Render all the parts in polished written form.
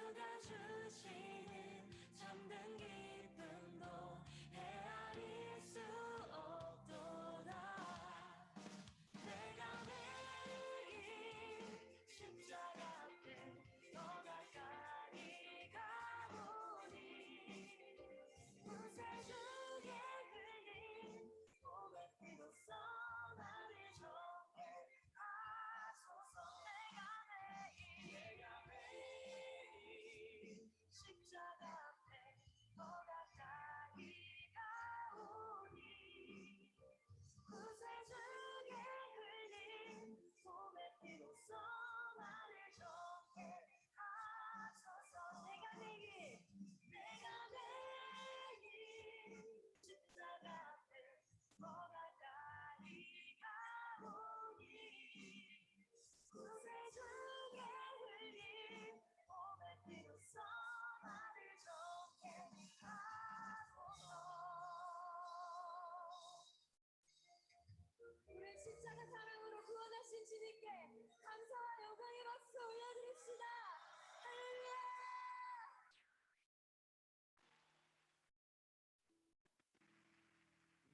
누가 주시는 참된 기쁨도 헤아릴 수 없도다. 내가 매일 십자가 앞에 더 가까이 가보니 구세주의 흘린 몸의 피로써 나를 정케 하소서. 내가 매일 십자가 앞에 더 가까이 가오니 구세주의 흘린 몸의 피로써 나를 정케 하소서. 내가 매일 십자가 앞에 더 가까이 가오니 구세주의 흘린 몸의 피로써 나를 정케 하소서. 우리 십자가 사랑으로 구원하신 주님께 감사와 영광의 박수 올려드립시다. 할렐루야.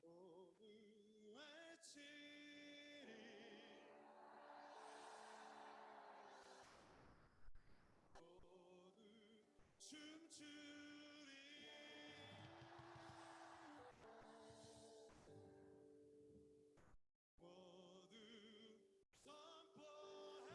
모두 외치리 모두 춤추리 모두 선포해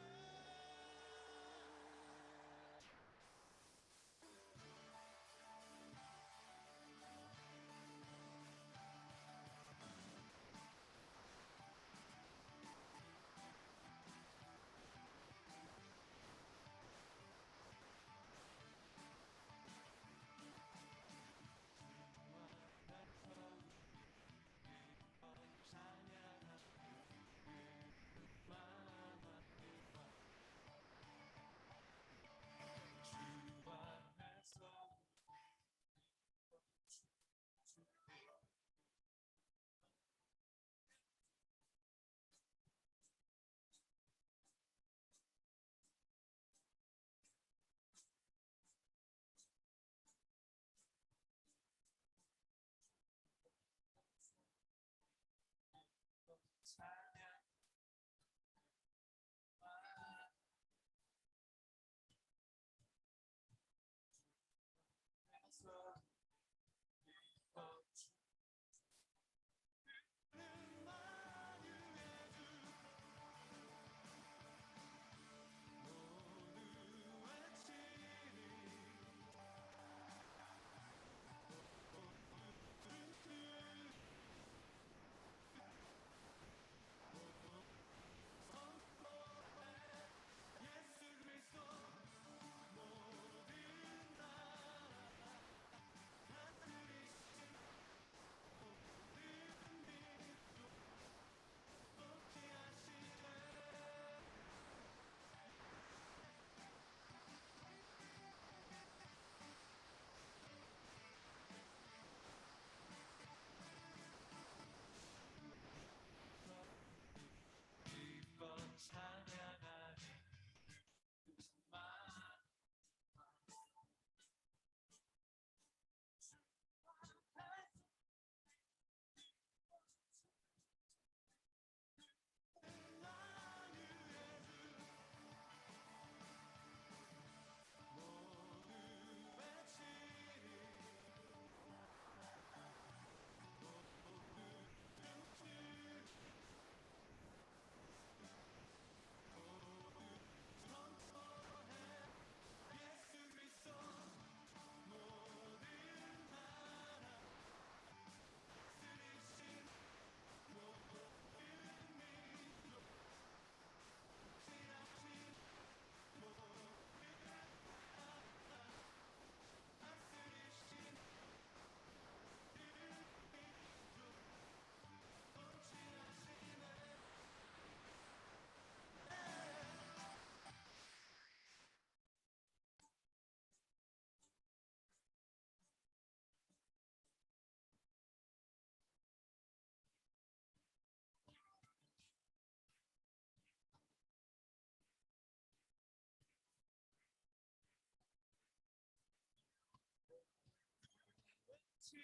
같이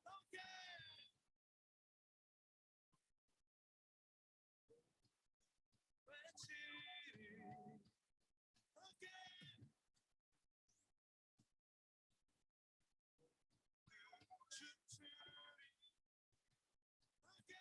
함께 외치리 함께 춤추리 함께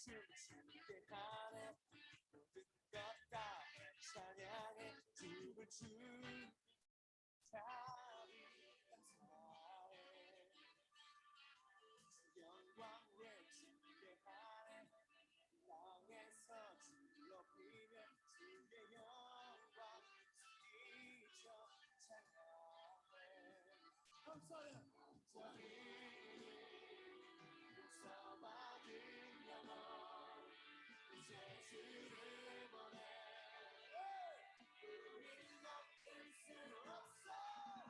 춤추게 하네 모든 것 다 찬양해 춤을 추 다리 감사해 주 영광 외치게 하네 땅에서 주를 높이며 주의 영광 스키쳐 찬양해 감사해 용서받은 영혼 이제 주를 보내 우린 멈출 수 없어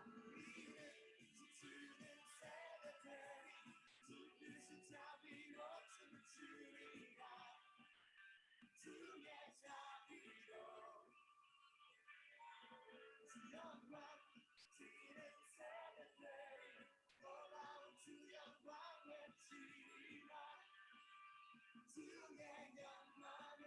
우리는 지치는 새벽에 두드신 자비로 춤을 추리라 주의 자비로 주 영광 지는 새벽에 놀라운 주 영광 외치리라 주의 영광을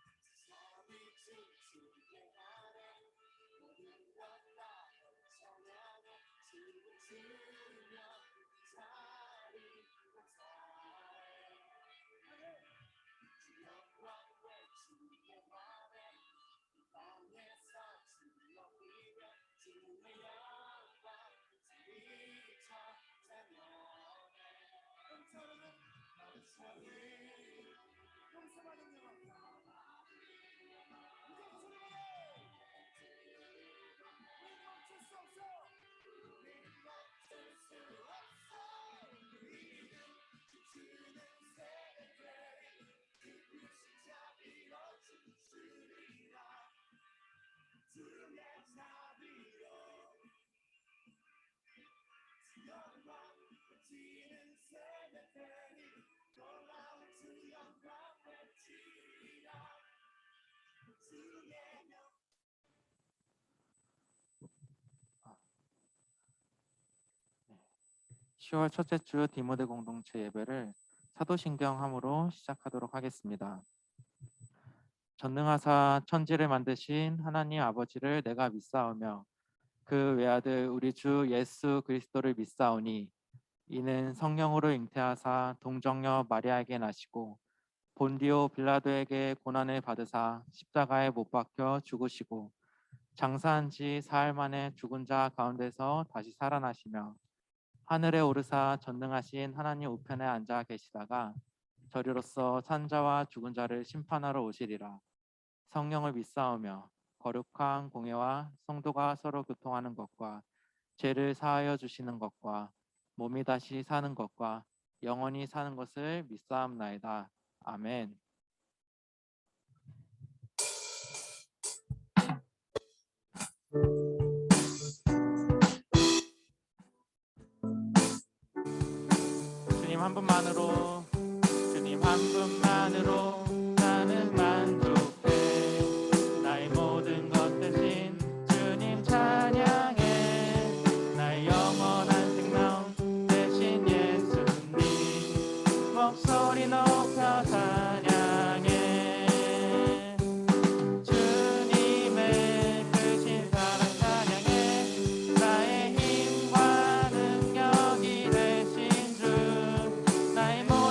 주잡이 춤추게 하네 모든 것 다 찬양해 춤을 추며 자리 감사해 주 영광 외치게 하네 땅에서 주를 높이며 주의 영광 스키쳐 찬양해 감사해 용서받은 영혼 이제 주를 멈출 수 없어 우린 멈출 수 없어 우리는 지치는 새벽에 두드신 자비로 춤을 추리라 주의 자비로 주 영광 외치는 새벽에 놀라운 주 영광 외치리라 주의 영 10월 첫째 주 디모데 공동체 예배를 사도신경함으로 시작하도록 하겠습니다. 전능하사 천지를 만드신 하나님 아버지를 내가 믿사오며 그 외아들 우리 주 예수 그리스도를 믿사오니 이는 성령으로 잉태하사 동정녀 마리아에게 나시고 본디오 빌라도에게 고난을 받으사 십자가에 못 박혀 죽으시고 장사한 지 사흘 만에 죽은 자 가운데서 다시 살아나시며 하늘에 오르사 전능하신 하나님 우편에 앉아 계시다가 저리로서 산 자와 죽은 자를 심판하러 오시리라. 성령을 믿사오며 거룩한 공예와 성도가 서로 교통하는 것과 죄를 사하여 주시는 것과 몸이 다시 사는 것과 영원히 사는 것을 믿사옵나이다. 아멘. 주님 한 분만으로 주님 한 분만으로 나는 만족해 나의 모든 것 대신 주님 찬양해 나의 영원한 생명 대신 예수님 목소리 높여 찬양해 주님의 크신 사랑 찬양해 나의 힘과 능력이 되신 주 나의 모든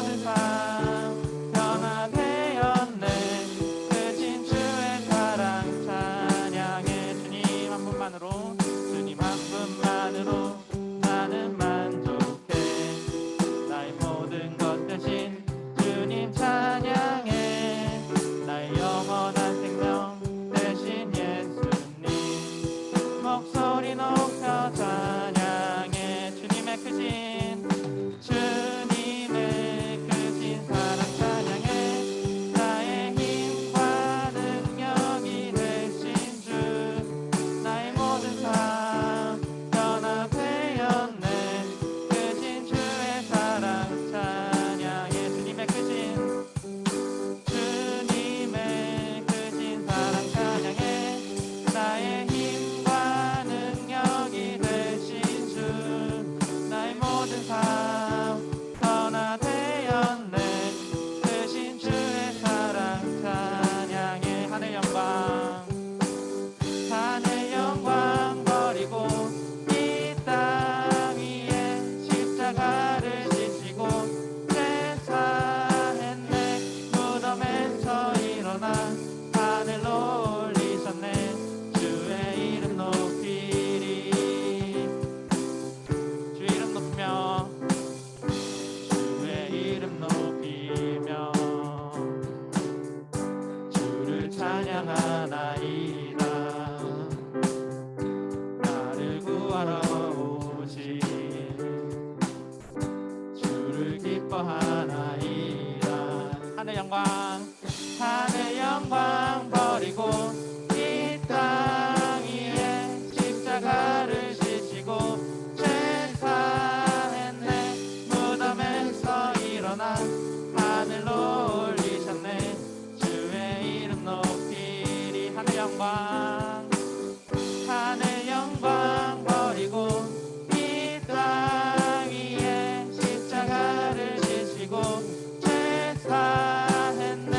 찬양하나이다. 나를 구하러 오신 주를 기뻐하나이다. 하늘 영광 버리고 이 땅 위에 십자가를 지시고 죄사했네. 무덤에서 일어나 하늘로 올리셨네. 주의 이름 높이리. 하늘 영광 버리고 이 땅 위에 십자가를 지시고 죄사했네.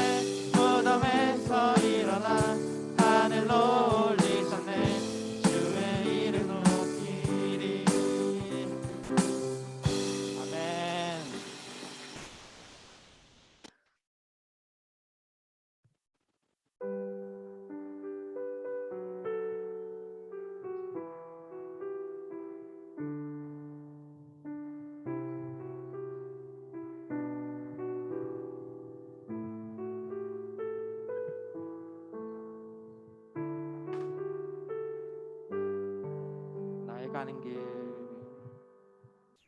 무덤에서 일어나 하늘로 올리셨네. 주의 이름 높이리. 아멘.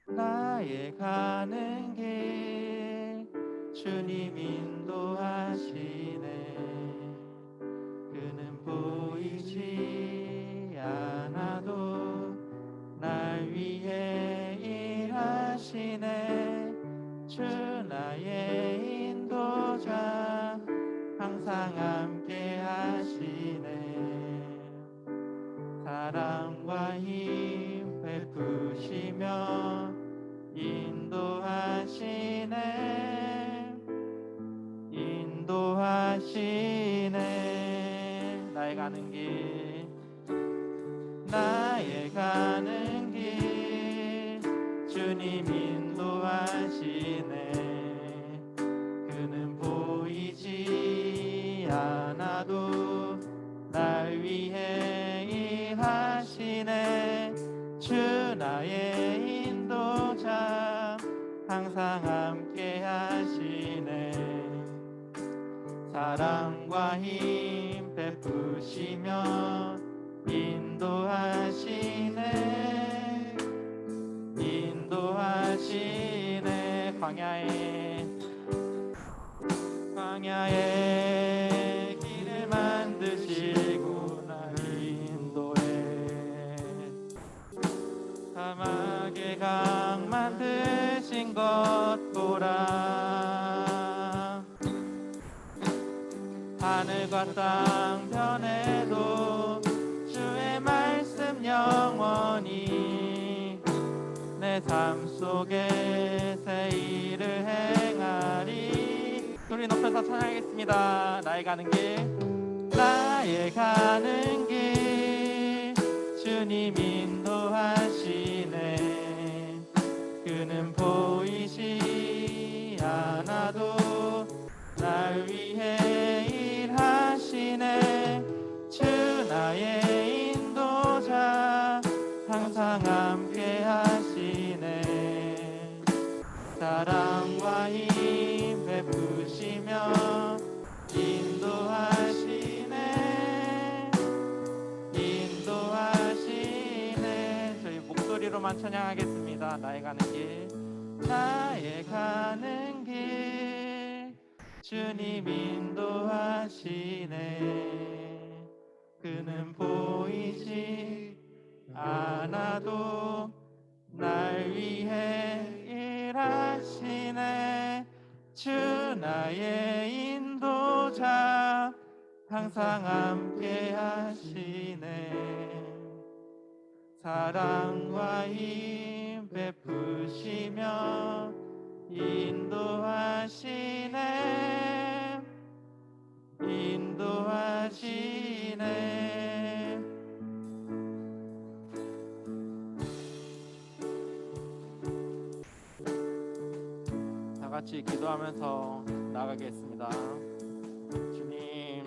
나의 가는 길 주님 인도하시네. 그는 보이지 않아도 날 위해 일하시네. 주 나의 인도자 항상 함께 하시네. 사랑과 힘 베푸시며 인도하시네. 나의 가는 길 주님 인도하시네. 그는 보이지 않아도 날 위해 일하시네. 주 나의 인도자 항상 함께 하시네. 사랑과 힘 베푸시며 인도하시네. 광야에 길을 만드시고 날 인도해. 사막에 강 만드신 것 보라. 하늘과 땅 변해도 주의 말씀 영원히 내 삶 속에 새 일을 행하리. 소리 높여서 찬양하겠습니다. 나의 가는 길 주님 인도하시네. 그는 보이지 않아도 날 위해 일하시네. 주 나의 인도자 항상 함께 하시네. 사랑과 힘 베푸시며 인도하시네. 저희 목소리로만 찬양하겠습니다. 나의 가는 길 주님 인도하시네. 그는 보이지 않아도 날 위해 일하시네. 주 나의 인도자 항상 함께 하시네. 사랑과 힘 베푸시며 인도하시네. 다 같이 기도하면서 나가겠습니다. 주님,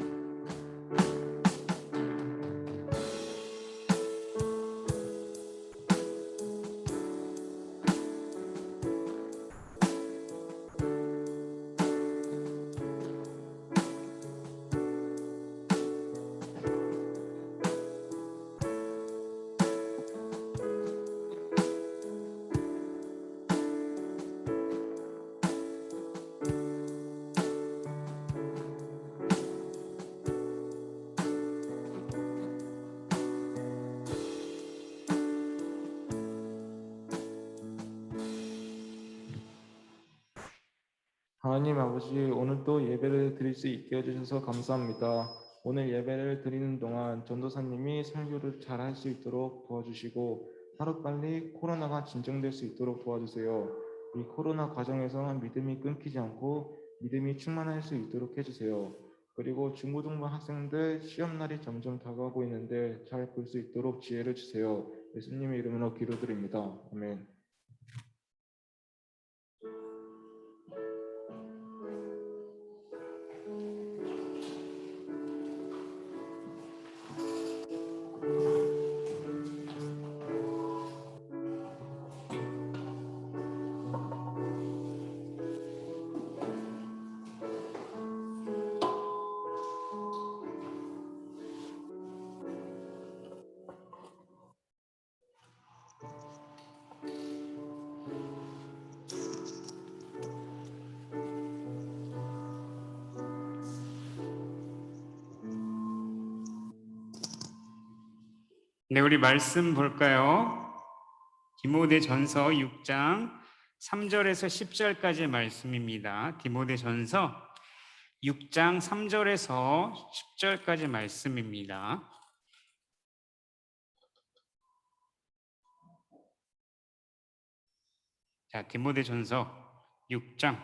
하나님 아버지, 오늘 또 예배를 드릴 수 있게 해주셔서 감사합니다. 오늘 예배를 드리는 동안 전도사님이 설교를 잘 할 수 있도록 도와주시고 하루빨리 코로나가 진정될 수 있도록 도와주세요. 이 코로나 과정에서 믿음이 끊기지 않고 믿음이 충만할 수 있도록 해주세요. 그리고 중고등부 학생들 시험날이 점점 다가오고 있는데 잘 볼 수 있도록 지혜를 주세요. 예수님의 이름으로 기도드립니다. 아멘. 네, 우리 말씀 볼까요? 디모데전서 6장 3절에서 10절까지의 말씀입니다. 디모데전서 6장 3절에서 10절까지 말씀입니다. 자, 디모데전서 6장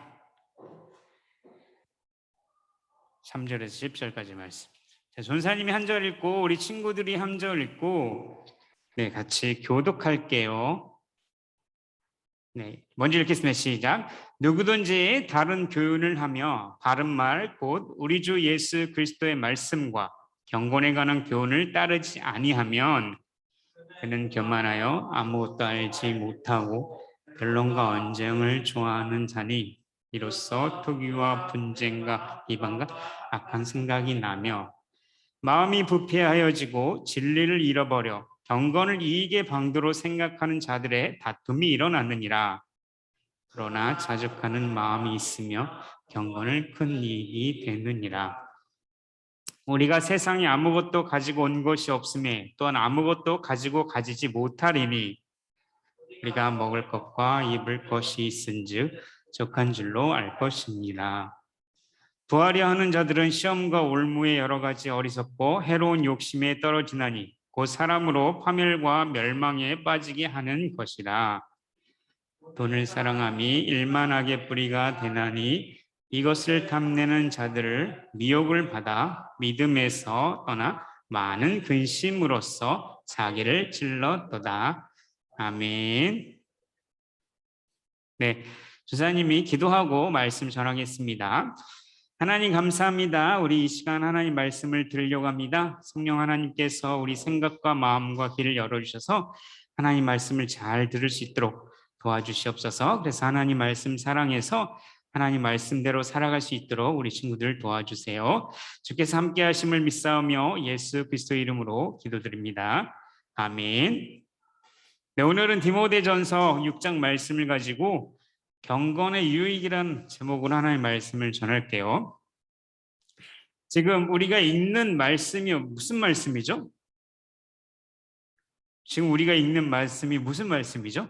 3절에서 10절까지 말씀. 자, 전사님이 한 절 읽고 우리 친구들이 한 절 읽고 네, 같이 교독할게요. 네, 먼저 읽겠습니다. 시작. 누구든지 다른 교훈을 하며 바른 말 곧 우리 주 예수 그리스도의 말씀과 경건에 관한 교훈을 따르지 아니하면 그는 교만하여 아무것도 알지 못하고 변론과 언쟁을 좋아하는 자니 이로써 투기와 분쟁과 비방과 악한 생각이 나며 마음이 부패하여지고 진리를 잃어버려 경건을 이익의 방도로 생각하는 자들의 다툼이 일어나느니라. 그러나 자족하는 마음이 있으며 경건을 큰 이익이 되느니라. 우리가 세상에 아무것도 가지고 온 것이 없음에 또한 아무것도 가지고 가지지 못하리니 우리가 먹을 것과 입을 것이 있은즉 족한 줄로 알 것입니다. 부하려 하는 자들은 시험과 올무의 여러 가지 어리석고 해로운 욕심에 떨어지나니 곧 사람으로 파멸과 멸망에 빠지게 하는 것이라. 돈을 사랑함이 일만하게 뿌리가 되나니 이것을 탐내는 자들을 미혹을 받아 믿음에서 떠나 많은 근심으로써 자기를 찔렀도다. 아멘. 네, 주사님이 기도하고 말씀 전하겠습니다. 하나님 감사합니다. 우리 이 시간 하나님 말씀을 들으려고 합니다. 성령 하나님께서 우리 생각과 마음과 귀를 열어주셔서 하나님 말씀을 잘 들을 수 있도록 도와주시옵소서. 그래서 하나님 말씀 사랑해서 하나님 말씀대로 살아갈 수 있도록 우리 친구들 도와주세요. 주께서 함께 하심을 믿사오며 예수 그리스도 이름으로 기도드립니다. 아멘. 네, 오늘은 디모데전서 6장 말씀을 가지고 경건의 유익이라는 제목으로 하나님의 말씀을 전할게요. 지금 우리가 읽는 말씀이 무슨 말씀이죠? 지금 우리가 읽는 말씀이 무슨 말씀이죠?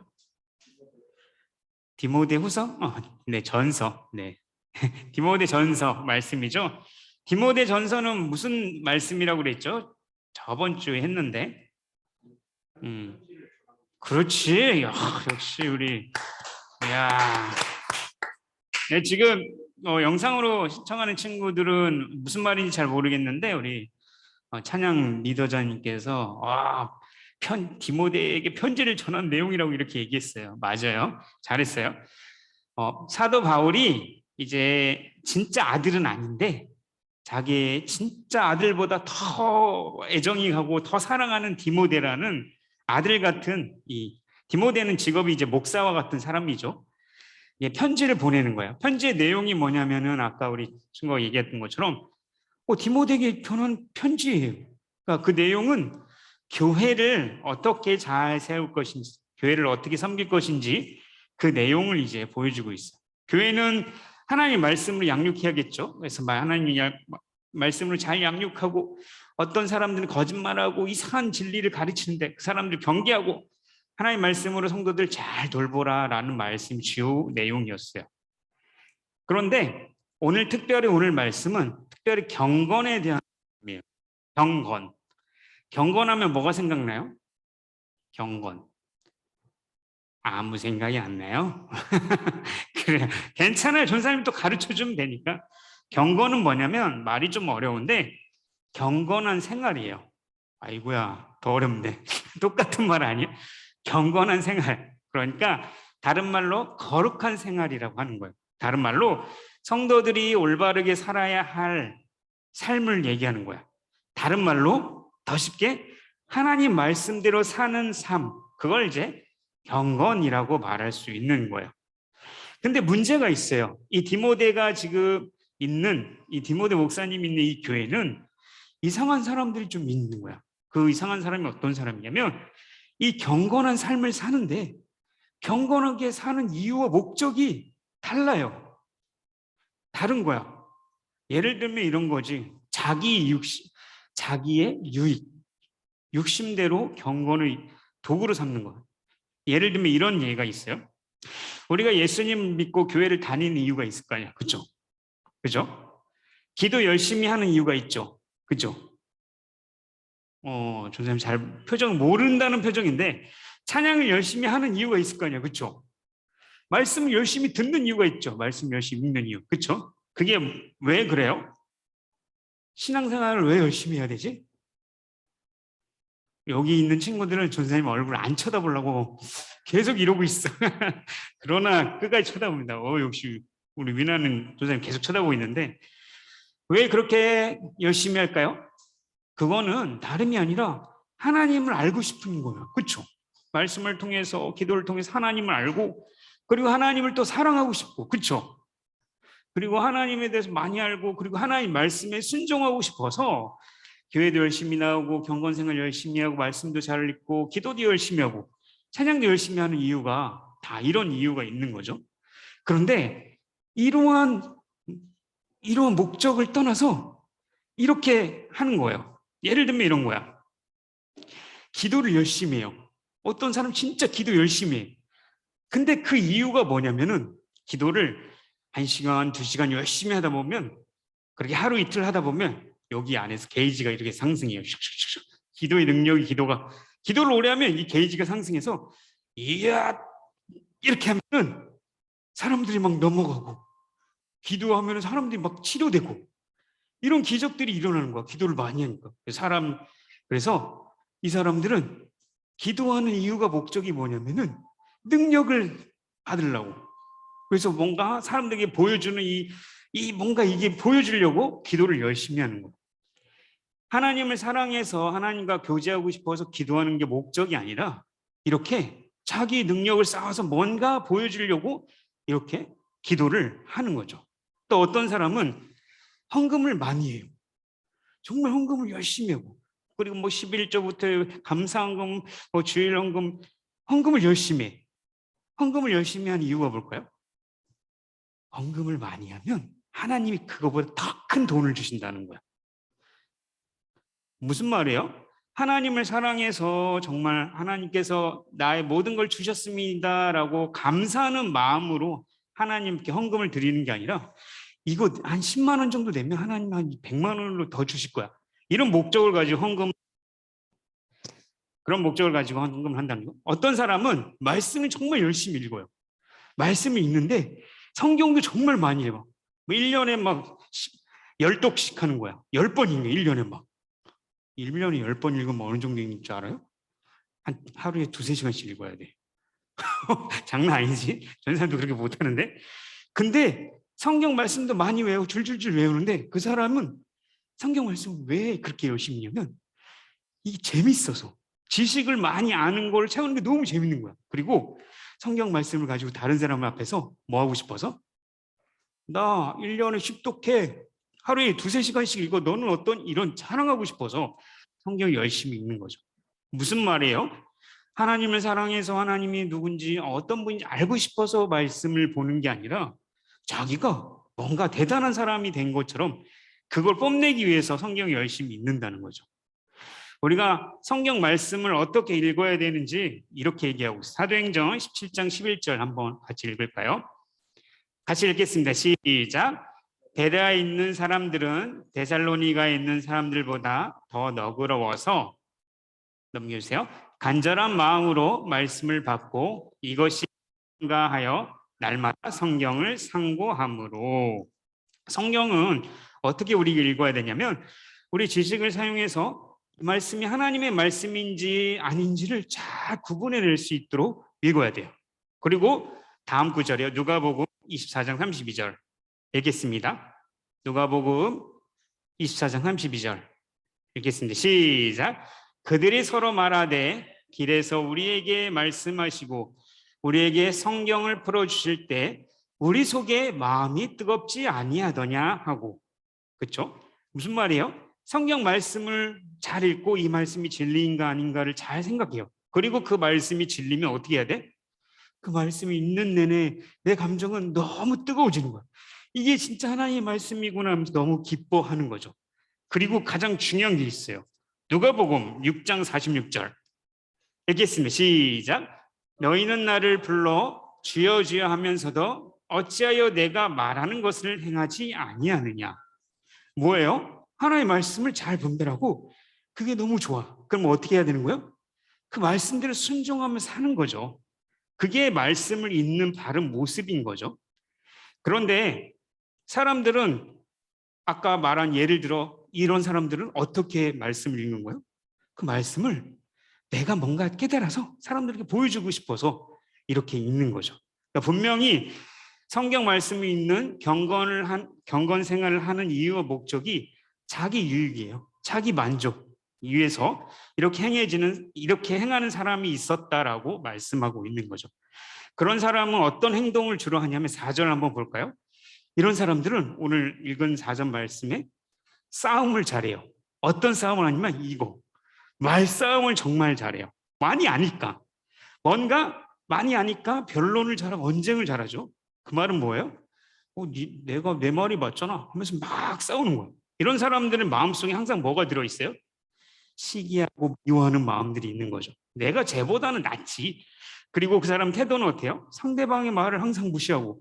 디모데후서? 네, 전서. 네. 디모데전서 말씀이죠. 디모데전서는 무슨 말씀이라고 그랬죠? 저번 주에 했는데. 그렇지. 야, 역시 우리. 야. 네, 지금 영상으로 시청하는 친구들은 무슨 말인지 잘 모르겠는데 우리 찬양 리더자님께서 디모데에게 편지를 전한 내용이라고 이렇게 얘기했어요. 맞아요. 잘했어요. 사도 바울이 이제 진짜 아들은 아닌데 자기의 진짜 아들보다 더 애정이 가고 더 사랑하는 디모데라는 아들 같은 이 디모데는 직업이 이제 목사와 같은 사람이죠. 편지를 보내는 거예요. 편지의 내용이 뭐냐면은 아까 우리 친구가 얘기했던 것처럼 디모데에게 보낸 편지예요. 그러니까 그 내용은 교회를 어떻게 잘 세울 것인지, 교회를 어떻게 섬길 것인지 그 내용을 이제 보여주고 있어요. 교회는 하나님의 말씀을 양육해야겠죠. 그래서 하나님의 말씀을 잘 양육하고 어떤 사람들은 거짓말하고 이상한 진리를 가르치는데 그 사람들 경계하고 하나님의 말씀으로 성도들 잘 돌보라라는 말씀 주요 내용이었어요. 그런데 오늘 말씀은 특별히 경건에 대한 말씀이에요. 경건. 경건하면 뭐가 생각나요? 경건. 아무 생각이 안 나요? 그래, 괜찮아요. 전사님이 또 가르쳐 주면 되니까. 경건은 뭐냐면 말이 좀 어려운데 경건한 생활이에요. 아이고야, 더 어렵네. 똑같은 말 아니에요? 경건한 생활. 그러니까 다른 말로 거룩한 생활이라고 하는 거예요. 다른 말로 성도들이 올바르게 살아야 할 삶을 얘기하는 거야. 다른 말로 더 쉽게 하나님 말씀대로 사는 삶, 그걸 이제 경건이라고 말할 수 있는 거예요. 근데 문제가 있어요. 이 디모데가 지금 있는, 이 디모데 목사님 있는 이 교회는 이상한 사람들이 좀 있는 거야. 그 이상한 사람이 어떤 사람이냐면 이 경건한 삶을 사는데 경건하게 사는 이유와 목적이 달라요. 다른 거야. 예를 들면 이런 거지. 자기의 유익, 욕심대로 경건을 도구로 삼는 거야. 예를 들면 이런 예가 있어요. 우리가 예수님 믿고 교회를 다니는 이유가 있을 거 아니야. 그죠? 그죠? 기도 열심히 하는 이유가 있죠. 그죠? 전사님 잘 표정 모른다는 표정인데 찬양을 열심히 하는 이유가 있을 거 아니야. 그죠? 말씀을 열심히 듣는 이유가 있죠. 말씀 열심히 읽는 이유. 그죠? 그게 왜 그래요? 신앙생활을 왜 열심히 해야 되지? 여기 있는 친구들은 전사님 얼굴 안 쳐다보려고 계속 이러고 있어. 그러나 끝까지 쳐다봅니다. 역시 우리 위나는 전사님 계속 쳐다보고 있는데 왜 그렇게 열심히 할까요? 그거는 다름이 아니라 하나님을 알고 싶은 거예요. 그렇죠? 말씀을 통해서 기도를 통해서 하나님을 알고 그리고 하나님을 또 사랑하고 싶고 그렇죠? 그리고 하나님에 대해서 많이 알고 그리고 하나님 말씀에 순종하고 싶어서 교회도 열심히 나오고 경건생활 열심히 하고 말씀도 잘 읽고 기도도 열심히 하고 찬양도 열심히 하는 이유가 다 이런 이유가 있는 거죠. 그런데 이러한 목적을 떠나서 이렇게 하는 거예요. 예를 들면 이런 거야. 기도를 열심히 해요. 어떤 사람 진짜 기도 열심히 해. 근데 그 이유가 뭐냐면은 기도를 1시간, 2시간 열심히 하다 보면 그렇게 하루 이틀 하다 보면 여기 안에서 게이지가 이렇게 상승해요. 기도의 능력이 기도를 오래 하면 이 게이지가 상승해서 이야 이렇게 하면은 사람들이 막 넘어가고 기도하면 사람들이 막 치료되고 이런 기적들이 일어나는 거야. 기도를 많이 하니까. 그래서 이 사람들은 기도하는 이유가 목적이 뭐냐면은 능력을 받으려고. 그래서 뭔가 사람들에게 보여주는 뭔가 이게 보여주려고 기도를 열심히 하는 거예요. 하나님을 사랑해서 하나님과 교제하고 싶어서 기도하는 게 목적이 아니라 이렇게 자기 능력을 쌓아서 뭔가 보여주려고 이렇게 기도를 하는 거죠. 또 어떤 사람은 헌금을 많이 해요. 정말 헌금을 열심히 하고 그리고 11조부터 감사헌금, 주일 헌금을 열심히 해. 헌금을 열심히 하는 이유가 뭘까요? 헌금을 많이 하면 하나님이 그거보다 더 큰 돈을 주신다는 거야. 무슨 말이에요? 하나님을 사랑해서 정말 하나님께서 나의 모든 걸 주셨습니다라고 감사하는 마음으로 하나님께 헌금을 드리는 게 아니라 이거 한 10만 원 정도 내면 하나님 한 100만 원으로 더 주실 거야. 이런 목적을 가지고 그런 목적을 가지고 헌금을 한다는 거. 어떤 사람은 말씀을 정말 열심히 읽어요. 말씀을 읽는데 성경도 정말 많이 읽어. 1년에 막 10독씩 하는 거야. 10번 읽네, 1년에 막. 1년에 10번 읽으면 어느 정도 읽는 줄 알아요? 하루에 2-3시간씩 읽어야 돼. 장난 아니지? 전 사람도 그렇게 못하는데. 근데 성경 말씀도 많이 외우고 줄줄줄 외우는데 그 사람은 성경 말씀을 왜 그렇게 열심히 하냐면 이게 재밌어서 지식을 많이 아는 걸 채우는 게 너무 재밌는 거야. 그리고 성경 말씀을 가지고 다른 사람 앞에서 뭐 하고 싶어서 나 1년에 10독해 하루에 2-3시간씩 읽어 너는 어떤 이런 자랑하고 싶어서 성경을 열심히 읽는 거죠. 무슨 말이에요? 하나님을 사랑해서 하나님이 누군지 어떤 분인지 알고 싶어서 말씀을 보는 게 아니라 자기가 뭔가 대단한 사람이 된 것처럼 그걸 뽐내기 위해서 성경을 열심히 읽는다는 거죠. 우리가 성경 말씀을 어떻게 읽어야 되는지 이렇게 얘기하고 있어요. 사도행전 17장 11절 한번 같이 읽을까요? 같이 읽겠습니다. 시작. 베레아에 있는 사람들은 데살로니가에 있는 사람들보다 더 너그러워서 넘겨주세요. 간절한 마음으로 말씀을 받고 이것이 인가 하여 날마다 성경을 상고함으로. 성경은 어떻게 우리가 읽어야 되냐면 우리 지식을 사용해서 말씀이 하나님의 말씀인지 아닌지를 잘 구분해낼 수 있도록 읽어야 돼요. 그리고 다음 구절이요. 누가복음 24장 32절 읽겠습니다. 누가복음 24장 32절 읽겠습니다. 시작. 그들이 서로 말하되 길에서 우리에게 말씀하시고 우리에게 성경을 풀어주실 때 우리 속에 마음이 뜨겁지 아니하더냐 하고. 그렇죠? 무슨 말이에요? 성경 말씀을 잘 읽고 이 말씀이 진리인가 아닌가를 잘 생각해요. 그리고 그 말씀이 진리면 어떻게 해야 돼? 그 말씀이 있는 내내 내 감정은 너무 뜨거워지는 거야. 이게 진짜 하나님의 말씀이구나 하면서 너무 기뻐하는 거죠. 그리고 가장 중요한 게 있어요. 누가복음 6장 46절 읽겠습니다. 시작. 너희는 나를 불러 주여 주여 하면서도 어찌하여 내가 말하는 것을 행하지 아니하느냐. 뭐예요? 하나님의 말씀을 잘 분별하고 그게 너무 좋아. 그럼 어떻게 해야 되는 거예요? 그 말씀대로 순종하며 사는 거죠. 그게 말씀을 읽는 바른 모습인 거죠. 그런데 사람들은 아까 말한 예를 들어 이런 사람들은 어떻게 말씀을 읽는 거예요? 그 말씀을 내가 뭔가 깨달아서 사람들에게 보여주고 싶어서 이렇게 읽는 거죠. 그러니까 분명히 성경 말씀이 있는 경건 생활을 하는 이유와 목적이 자기 유익이에요. 자기 만족 위해서 이렇게 행하는 사람이 있었다라고 말씀하고 있는 거죠. 그런 사람은 어떤 행동을 주로 하냐면 4절 한번 볼까요? 이런 사람들은 오늘 읽은 4절 말씀에 싸움을 잘해요. 어떤 싸움을 하냐면 이거 말싸움을 정말 잘해요. 많이 아니까. 뭔가 많이 아니까 변론을 잘하고 언쟁을 잘하죠. 그 말은 뭐예요? 내가 내 말이 맞잖아 하면서 막 싸우는 거예요. 이런 사람들은 마음속에 항상 뭐가 들어있어요? 시기하고 미워하는 마음들이 있는 거죠. 내가 쟤보다는 낫지. 그리고 그 사람 태도는 어때요? 상대방의 말을 항상 무시하고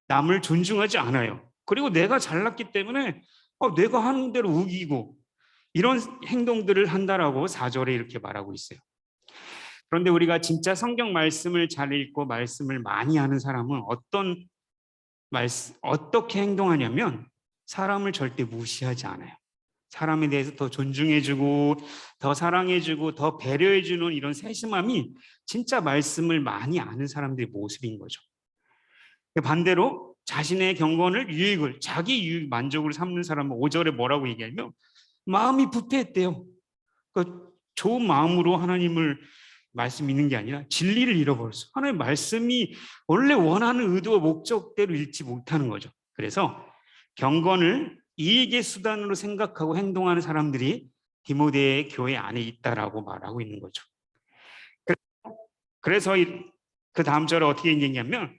남을 존중하지 않아요. 그리고 내가 잘났기 때문에 내가 하는 대로 우기고 이런 행동들을 한다라고 4절에 이렇게 말하고 있어요. 그런데 우리가 진짜 성경 말씀을 잘 읽고 말씀을 많이 하는 사람은 어떻게 행동하냐면 사람을 절대 무시하지 않아요. 사람에 대해서 더 존중해주고 더 사랑해주고 더 배려해주는 이런 세심함이 진짜 말씀을 많이 아는 사람들의 모습인 거죠. 반대로 자신의 경건을 유익을 자기 유익 만족으로 삼는 사람은 5절에 뭐라고 얘기하냐면 마음이 부패했대요. 그러니까 좋은 마음으로 하나님을 말씀 읽는 게 아니라 진리를 잃어버렸어. 하나님의 말씀이 원래 원하는 의도와 목적대로 읽지 못하는 거죠. 그래서 경건을 이익의 수단으로 생각하고 행동하는 사람들이 디모데 교회 안에 있다라고 말하고 있는 거죠. 그래서 그 다음 절에 어떻게 얘기했냐면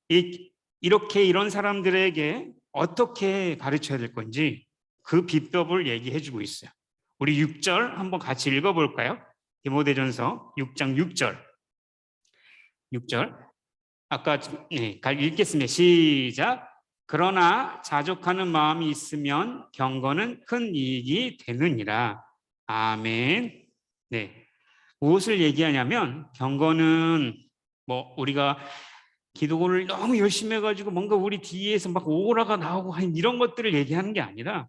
이렇게 이런 사람들에게 어떻게 가르쳐야 될 건지 그 비법을 얘기해 주고 있어요. 우리 6절 한번 같이 읽어볼까요? 디모데전서 6장 6절. 6절. 아까 읽겠습니다. 시작. 그러나 자족하는 마음이 있으면 경건은 큰 이익이 되느니라. 아멘. 네. 무엇을 얘기하냐면 경건은 우리가 기도를 너무 열심히 해가지고 뭔가 우리 뒤에서 막 오라가 나오고 하는 이런 것들을 얘기하는 게 아니라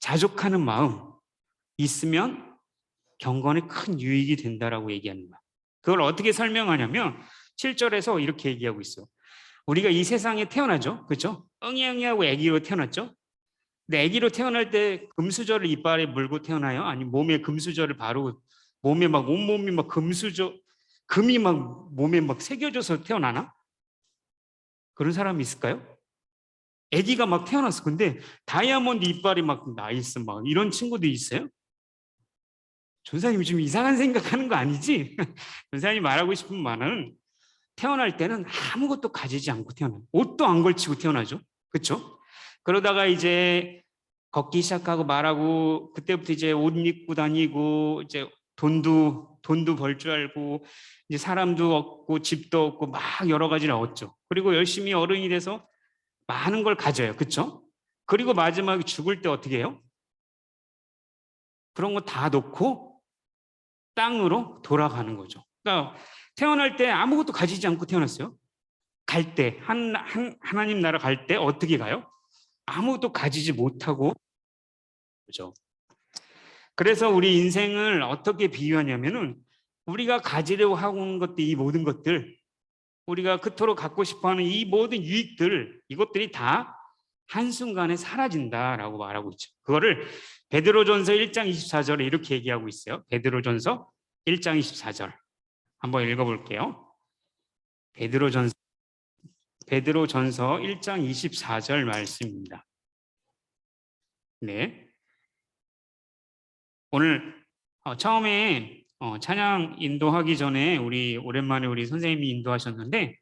자족하는 마음 있으면 경건에 큰 유익이 된다라고 얘기하는 거야. 그걸 어떻게 설명하냐면 7절에서 이렇게 얘기하고 있어. 우리가 이 세상에 태어나죠. 그렇죠? 응이응이하고 아기로 태어났죠. 근데 아기로 태어날 때 금수저를 이빨에 물고 태어나요? 아니면 몸에 금수저를 바르고 몸에 막 온몸이 막 금이 막 몸에 막 새겨져서 태어나나? 그런 사람이 있을까요? 아기가 막 태어났어. 근데 다이아몬드 이빨이 막 나 있어. 막 이런 친구들이 있어요? 전사님이 좀 이상한 생각하는 거 아니지? 전사님이 말하고 싶은 말은 태어날 때는 아무것도 가지지 않고 태어나요. 옷도 안 걸치고 태어나죠. 그렇죠? 그러다가 이제 걷기 시작하고 말하고 그때부터 이제 옷 입고 다니고 이제 돈도 벌 줄 알고 이제 사람도 얻고 집도 얻고 막 여러 가지를 얻죠. 그리고 열심히 어른이 돼서 많은 걸 가져요. 그렇죠? 그리고 마지막에 죽을 때 어떻게 해요? 그런 거 다 놓고 땅으로 돌아가는 거죠. 그러니까 태어날 때 아무것도 가지지 않고 태어났어요. 갈 때, 하나님 나라 갈 때 어떻게 가요? 아무것도 가지지 못하고, 그죠? 그래서 우리 인생을 어떻게 비유하냐면은 우리가 가지려고 하고 있는 것들, 이 모든 것들, 우리가 그토록 갖고 싶어 하는 이 모든 유익들, 이것들이 다 한순간에 사라진다라고 말하고 있죠. 그거를 베드로전서 1장 24절에 이렇게 얘기하고 있어요. 베드로전서 1장 24절. 한번 읽어볼게요. 베드로전서 1장 24절 말씀입니다. 네. 오늘 처음에 찬양 인도하기 전에 오랜만에 우리 선생님이 인도하셨는데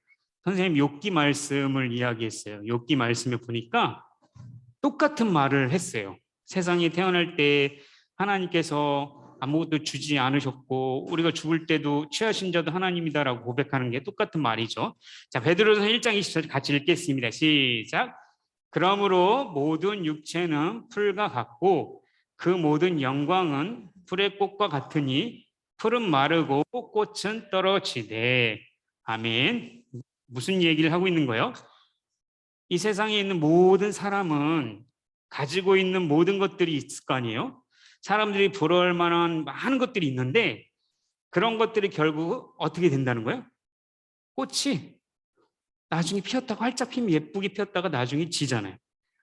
선생님 욥기 말씀을 이야기했어요. 욥기 말씀에 보니까 똑같은 말을 했어요. 세상에 태어날 때 하나님께서 아무것도 주지 않으셨고 우리가 죽을 때도 취하신 자도 하나님이다라고 고백하는 게 똑같은 말이죠. 자, 베드로전서 1장 20절 같이 읽겠습니다. 시작. 그러므로 모든 육체는 풀과 같고 그 모든 영광은 풀의 꽃과 같으니 풀은 마르고 꽃은 떨어지되. 아멘. 무슨 얘기를 하고 있는 거예요? 이 세상에 있는 모든 사람은 가지고 있는 모든 것들이 있을 거 아니에요? 사람들이 부러울 만한 많은 것들이 있는데 그런 것들이 결국 어떻게 된다는 거예요? 꽃이 나중에 피었다가 활짝 피면 예쁘게 피었다가 나중에 지잖아요.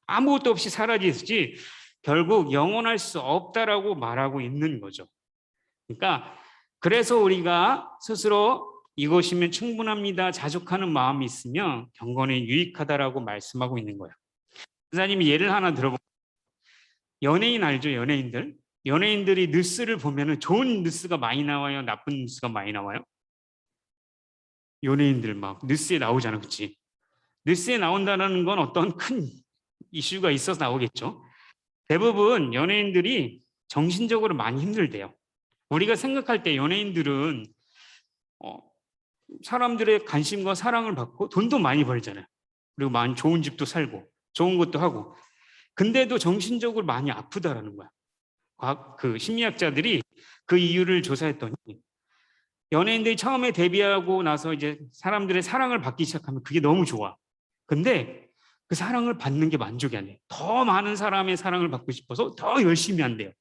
아무것도 없이 사라지지 결국 영원할 수 없다라고 말하고 있는 거죠. 그러니까 그래서 우리가 스스로 이것이면 충분합니다 자족하는 마음이 있으면 경건에 유익하다라고 말씀하고 있는 거예요. 선생님이 예를 하나 들어보면 연예인 알죠? 연예인들이 뉴스를 보면 좋은 뉴스가 많이 나와요? 나쁜 뉴스가 많이 나와요? 연예인들 막 뉴스에 나오잖아. 그렇지? 뉴스에 나온다는 건 어떤 큰 이슈가 있어서 나오겠죠. 대부분 연예인들이 정신적으로 많이 힘들대요. 우리가 생각할 때 연예인들은 사람들의 관심과 사랑을 받고 돈도 많이 벌잖아요. 그리고 많이 좋은 집도 살고 좋은 것도 하고 근데도 정신적으로 많이 아프다라는 거야. 그 심리학자들이 그 이유를 조사했더니 연예인들이 처음에 데뷔하고 나서 이제 사람들의 사랑을 받기 시작하면 그게 너무 좋아. 근데 그 사랑을 받는 게 만족이 안 돼요. 더 많은 사람의 사랑을 받고 싶어서 더 열심히 한대요.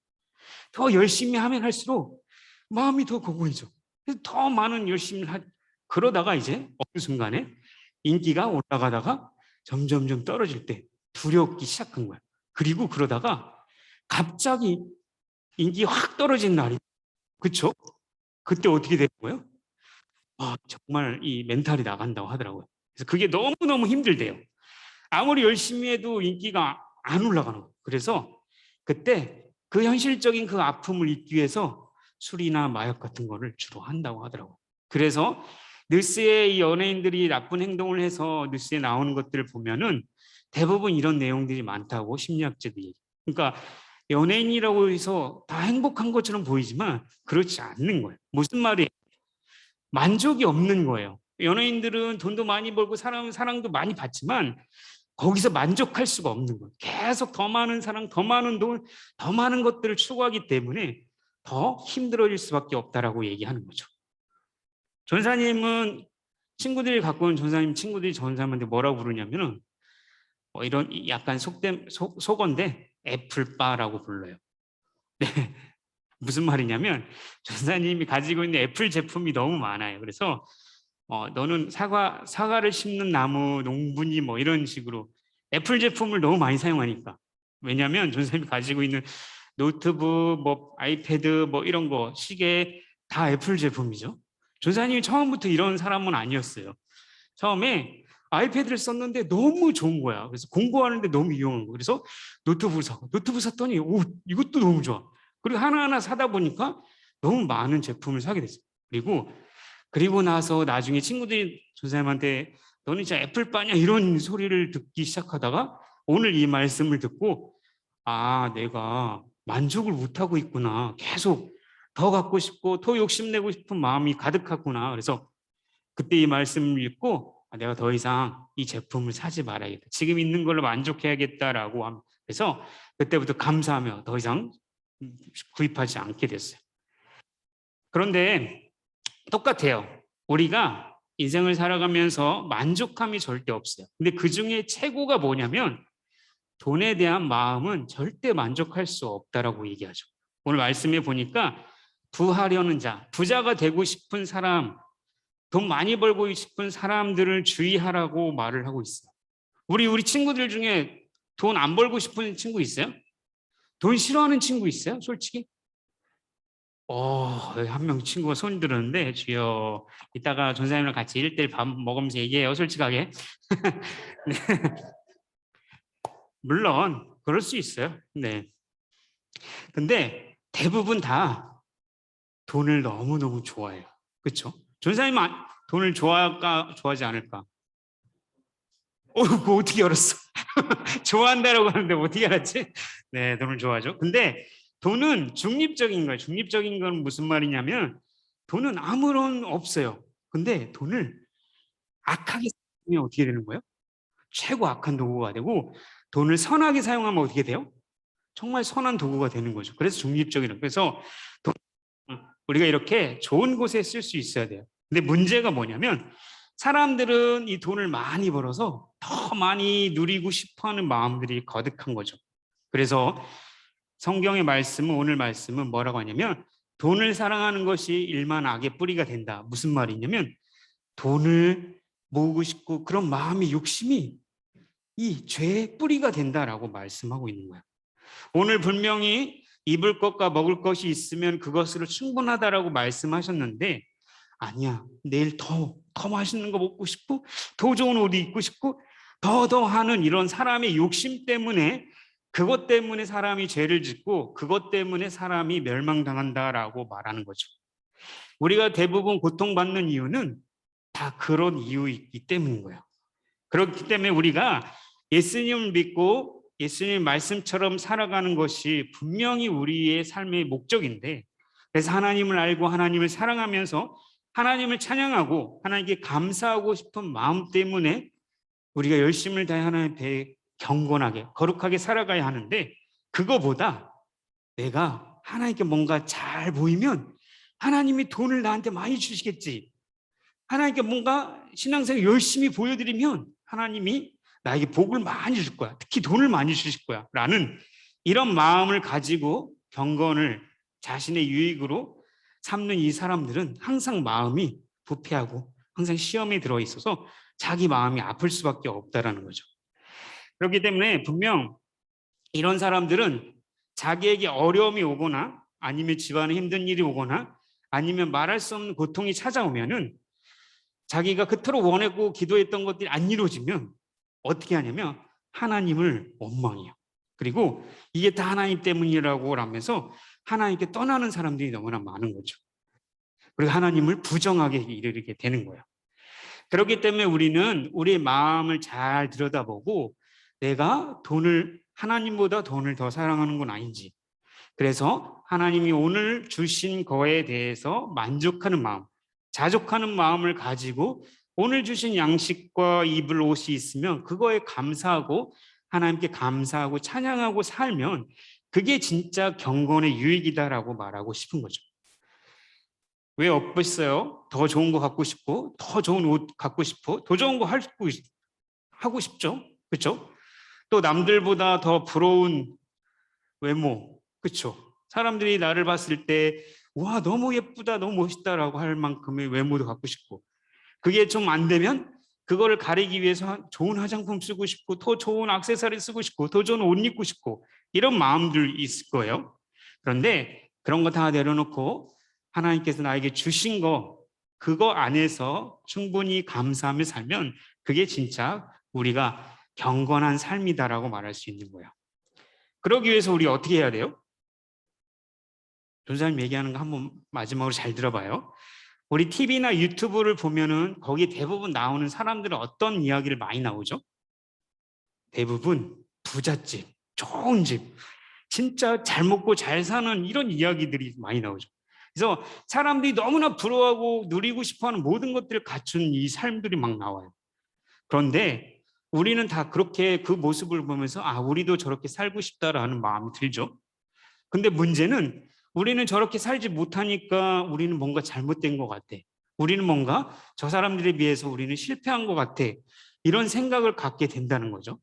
더 열심히 하면 할수록 마음이 더 공고해져. 그래서 더 많은 열심히 그러다가 이제 어느 순간에 인기가 올라가다가 점점점 떨어질 때 두렵기 시작한 거야. 그리고 그러다가 갑자기 인기가 확 떨어진 날이 그렇죠? 그때 어떻게 되는 거예요? 정말 이 멘탈이 나간다고 하더라고요. 그래서 그게 너무너무 힘들대요. 아무리 열심히 해도 인기가 안 올라가는 거예요. 그래서 그때 그 현실적인 그 아픔을 잊기 위해서 술이나 마약 같은 거를 주로 한다고 하더라고요. 그래서 뉴스에 이 연예인들이 나쁜 행동을 해서 뉴스에 나오는 것들을 보면은 대부분 이런 내용들이 많다고 심리학자들이. 그러니까 연예인이라고 해서 다 행복한 것처럼 보이지만 그렇지 않는 거예요. 무슨 말이에요? 만족이 없는 거예요. 연예인들은 돈도 많이 벌고 사랑도 많이 받지만 거기서 만족할 수가 없는 거예요. 계속 더 많은 사랑, 더 많은 돈, 더 많은 것들을 추구하기 때문에 더 힘들어질 수밖에 없다라고 얘기하는 거죠. 전사님은 친구들이 갖고 온 친구들이 전사님한테 뭐라고 부르냐면은 이런 약간 속어인데 애플바라고 불러요. 네. 무슨 말이냐면 전사님이 가지고 있는 애플 제품이 너무 많아요. 그래서 너는 사과를 심는 나무 농부니 뭐 이런 식으로 애플 제품을 너무 많이 사용하니까. 왜냐하면 전사님이 가지고 있는 노트북, 뭐 아이패드, 뭐 이런 거 시계 다 애플 제품이죠. 전사님이 처음부터 이런 사람은 아니었어요. 처음에 아이패드를 썼는데 너무 좋은 거야. 그래서 공부하는데 너무 이용한 거. 그래서 노트북을 사고 노트북 샀더니 이것도 너무 좋아. 그리고 하나하나 사다 보니까 너무 많은 제품을 사게 됐어요. 그리고 나서 나중에 친구들이 전사님한테 너는 진짜 애플바냐 이런 소리를 듣기 시작하다가 오늘 이 말씀을 듣고 내가 만족을 못하고 있구나. 계속 더 갖고 싶고 더 욕심내고 싶은 마음이 가득하구나. 그래서 그때 이 말씀을 읽고 내가 더 이상 이 제품을 사지 말아야겠다. 지금 있는 걸로 만족해야겠다라고 해서 그때부터 감사하며 더 이상 구입하지 않게 됐어요. 그런데 똑같아요. 우리가 인생을 살아가면서 만족함이 절대 없어요. 근데 그 중에 최고가 뭐냐면 돈에 대한 마음은 절대 만족할 수 없다라고 얘기하죠. 오늘 말씀에 보니까 부하려는 자, 부자가 되고 싶은 사람, 돈 많이 벌고 싶은 사람들을 주의하라고 말을 하고 있어요. 우리 친구들 중에 돈 안 벌고 싶은 친구 있어요? 돈 싫어하는 친구 있어요? 솔직히? 한 명 친구가 손 들었는데 주여 이따가 전사님이랑 같이 1대1 밥 먹으면서 얘기해요. 솔직하게. 네. 물론 그럴 수 있어요. 네. 근데 대부분 다 돈을 너무너무 좋아해요. 그렇죠? 전사님은 돈을 좋아할까 좋아하지 않을까? 그거 어떻게 알았어? 좋아한다라고 하는데 어떻게 알았지? 네, 돈을 좋아하죠. 근데 돈은 중립적인 거예요. 중립적인 건 무슨 말이냐면 돈은 아무런 없어요. 근데 돈을 악하게 사용하면 어떻게 되는 거예요? 최고 악한 도구가 되고 돈을 선하게 사용하면 어떻게 돼요? 정말 선한 도구가 되는 거죠. 그래서 중립적인 거예요. 그래서 우리가 이렇게 좋은 곳에 쓸 수 있어야 돼요. 근데 문제가 뭐냐면 사람들은 이 돈을 많이 벌어서 더 많이 누리고 싶어하는 마음들이 거득한 거죠. 그래서 성경의 말씀은 오늘 말씀은 뭐라고 하냐면 돈을 사랑하는 것이 일만 악의 뿌리가 된다. 무슨 말이냐면 돈을 모으고 싶고 그런 마음의 욕심이 이 죄의 뿌리가 된다라고 말씀하고 있는 거예요. 오늘 분명히 입을 것과 먹을 것이 있으면 그것으로 충분하다라고 말씀하셨는데 아니야. 내일 더 맛있는 거 먹고 싶고 더 좋은 옷 입고 싶고 더 하는 이런 사람의 욕심 때문에 그것 때문에 사람이 죄를 짓고 그것 때문에 사람이 멸망당한다라고 말하는 거죠. 우리가 대부분 고통받는 이유는 다 그런 이유이기 때문인 거예요. 그렇기 때문에 우리가 예수님을 믿고 예수님 말씀처럼 살아가는 것이 분명히 우리의 삶의 목적인데 그래서 하나님을 알고 하나님을 사랑하면서 하나님을 찬양하고 하나님께 감사하고 싶은 마음 때문에 우리가 열심을 다해 하나님 배에 경건하게 거룩하게 살아가야 하는데 그거보다 내가 하나님께 뭔가 잘 보이면 하나님이 돈을 나한테 많이 주시겠지. 하나님께 뭔가 신앙생활 열심히 보여드리면 하나님이 나에게 복을 많이 줄 거야. 특히 돈을 많이 주실 거야. 라는 이런 마음을 가지고 경건을 자신의 유익으로 삼는 이 사람들은 항상 마음이 부패하고 항상 시험에 들어있어서 자기 마음이 아플 수밖에 없다라는 거죠. 그렇기 때문에 분명 이런 사람들은 자기에게 어려움이 오거나 아니면 집안에 힘든 일이 오거나 아니면 말할 수 없는 고통이 찾아오면은 자기가 그토록 원하고 기도했던 것들이 안 이루어지면 어떻게 하냐면 하나님을 원망해요. 그리고 이게 다 하나님 때문이라고 하면서 하나님께 떠나는 사람들이 너무나 많은 거죠. 그리고 하나님을 부정하게 이르게 되는 거예요. 그렇기 때문에 우리는 우리의 마음을 잘 들여다보고 내가 돈을 하나님보다 돈을 더 사랑하는 건 아닌지 그래서 하나님이 오늘 주신 거에 대해서 만족하는 마음 자족하는 마음을 가지고 오늘 주신 양식과 입을 옷이 있으면 그거에 감사하고 하나님께 감사하고 찬양하고 살면 그게 진짜 경건의 유익이다라고 말하고 싶은 거죠. 왜 없겠어요? 더 좋은 거 갖고 싶고 더 좋은 옷 갖고 싶고 더 좋은 거 하고 싶죠? 그렇죠? 또 남들보다 더 부러운 외모, 그렇죠? 사람들이 나를 봤을 때 와 너무 예쁘다 너무 멋있다라고 할 만큼의 외모도 갖고 싶고 그게 좀 안 되면 그거를 가리기 위해서 좋은 화장품 쓰고 싶고 더 좋은 액세서리 쓰고 싶고 더 좋은 옷 입고 싶고 이런 마음들 있을 거예요. 그런데 그런 거 다 내려놓고 하나님께서 나에게 주신 거 그거 안에서 충분히 감사하며 살면 그게 진짜 우리가 경건한 삶이다라고 말할 수 있는 거예요. 그러기 위해서 우리 어떻게 해야 돼요? 전사님 얘기하는 거 한번 마지막으로 잘 들어봐요. 우리 TV나 유튜브를 보면은 거기 대부분 나오는 사람들은 어떤 이야기를 많이 나오죠? 대부분 부잣집, 좋은 집, 진짜 잘 먹고 잘 사는 이런 이야기들이 많이 나오죠. 그래서 사람들이 너무나 부러워하고 누리고 싶어하는 모든 것들을 갖춘 이 삶들이 막 나와요. 그런데 우리는 다 그렇게 그 모습을 보면서 아, 우리도 저렇게 살고 싶다라는 마음이 들죠. 근데 문제는 우리는 저렇게 살지 못하니까 우리는 뭔가 잘못된 것 같아. 우리는 뭔가 저 사람들에 비해서 우리는 실패한 것 같아. 이런 생각을 갖게 된다는 거죠.